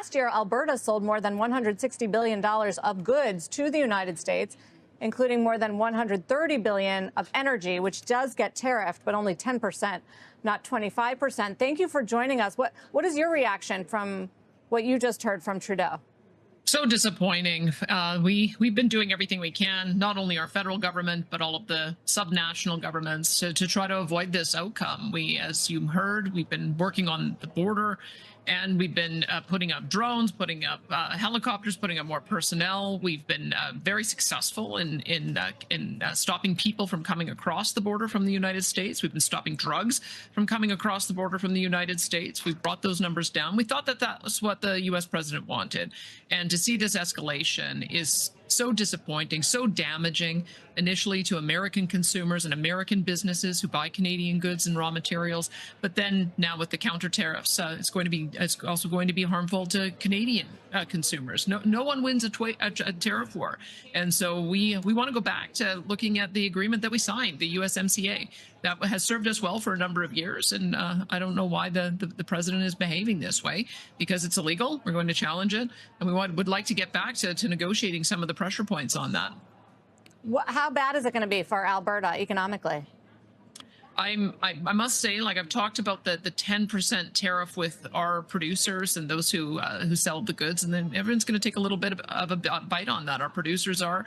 Last year, Alberta sold more than $160 billion of goods to the United States, including more than $130 billion of energy, which does get tariffed, but only 10%, not 25%. Thank you for joining us. What is your reaction from what you just heard from Trudeau? So disappointing. We've been doing everything we can, not only our federal government, but all of the subnational governments to try to avoid this outcome. As you heard, we've been working on the border, and we've been putting up drones, putting up helicopters, putting up more personnel. We've been very successful in stopping people from coming across the border from the United States. We've been stopping drugs from coming across the border from the United States. We've brought those numbers down. We thought that was what the U.S. president wanted. And to see this escalation is so disappointing, so damaging initially to American consumers and American businesses who buy Canadian goods and raw materials. But then now with the counter tariffs, it's also going to be harmful to Canadian consumers. No one wins a tariff war. And so we want to go back to looking at the agreement that we signed, the USMCA, that has served us well for a number of years. And I don't know why the president is behaving this way, because it's illegal. We're going to challenge it. And we would like to get back to negotiating some of the pressure points on that. How bad is it going to be for Alberta economically? I must say, like, I've talked about the 10% tariff with our producers and those who sell the goods, and then everyone's going to take a little bit of a bite on that. Our producers are,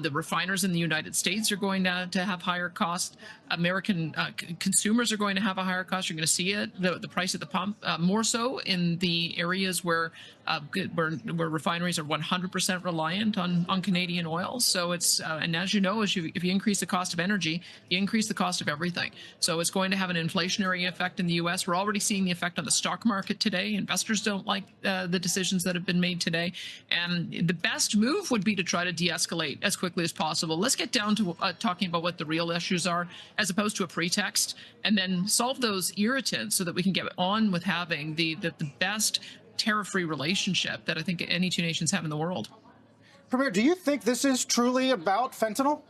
the refiners in the United States are going to have higher costs. American consumers are going to have a higher cost. You're going to see it, the price at the pump, more so in the areas where refineries are 100% reliant on Canadian oil. So it's and as you know, if you increase the cost of energy, you increase the cost of everything. So it's going to have an inflationary effect in the U.S. We're already seeing the effect on the stock market today. Investors don't like the decisions that have been made today. And the best move would be to try to de-escalate as quickly as possible. Let's get down to talking about what the real issues are, as opposed to a pretext, and then solve those irritants so that we can get on with having the best tariff-free relationship that I think any two nations have in the world. Premier, do you think this is truly about fentanyl?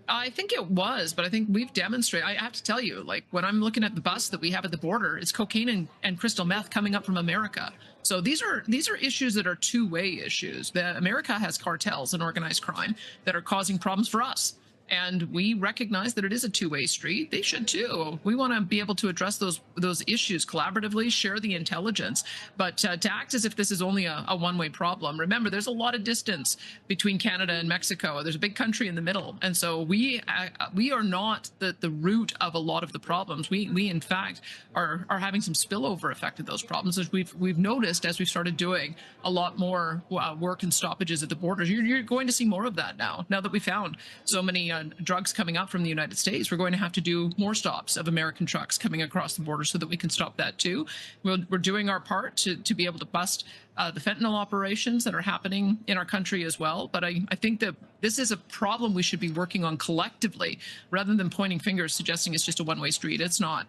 I think it was, but I think we've demonstrated, I have to tell you, like, when I'm looking at the bus that we have at the border, it's cocaine and crystal meth coming up from America. So these are issues that are two-way issues. America has cartels and organized crime that are causing problems for us. And we recognize that it is a two-way street. They should too. We want to be able to address those issues collaboratively, share the intelligence. But to act as if this is only a one-way problem, remember, there's a lot of distance between Canada and Mexico. There's a big country in the middle, and so we are not the root of a lot of the problems. We in fact are having some spillover effect of those problems, as we've noticed as we've started doing a lot more work and stoppages at the borders. You're going to see more of that now that we found so many drugs coming up from the United States. We're going to have to do more stops of American trucks coming across the border so that we can stop that too. We're doing our part to be able to bust the fentanyl operations that are happening in our country as well. But I think that this is a problem we should be working on collectively, rather than pointing fingers suggesting it's just a one-way street. It's not.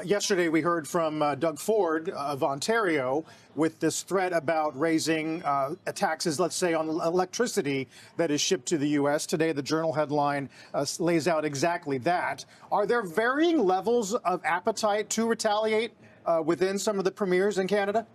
Yesterday, we heard from Doug Ford of Ontario with this threat about raising taxes, let's say, on electricity that is shipped to the U.S. Today, the Journal headline lays out exactly that. Are there varying levels of appetite to retaliate within some of the premiers in Canada?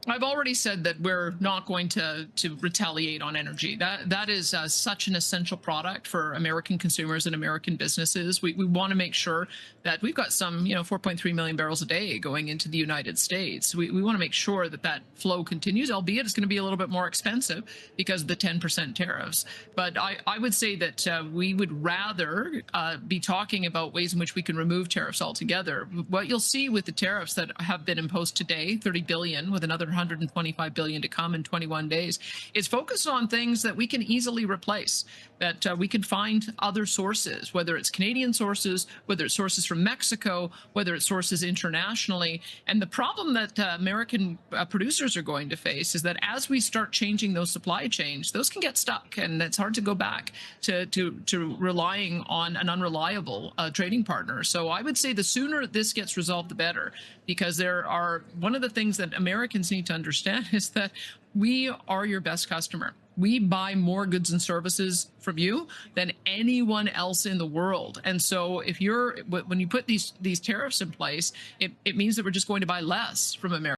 I've already said that we're not going to retaliate on energy. That is such an essential product for American consumers and American businesses. We want to make sure that we've got some, 4.3 million barrels a day going into the United States. We want to make sure that flow continues, albeit it's going to be a little bit more expensive because of the 10% tariffs. But I would say that we would rather be talking about ways in which we can remove tariffs altogether. What you'll see with the tariffs that have been imposed today, 30 billion with another 125 billion to come in 21 days, is focused on things that we can easily replace, that we can find other sources, whether it's Canadian sources, whether it's sources from Mexico, whether it's sources internationally. And the problem that American producers are going to face is that as we start changing those supply chains, those can get stuck, and it's hard to go back to relying on an unreliable trading partner. So I would say the sooner this gets resolved, the better, because one of the things that Americans need to understand is that we are your best customer. We buy more goods and services from you than anyone else in the world. And so when you put these tariffs in place, it means that we're just going to buy less from America.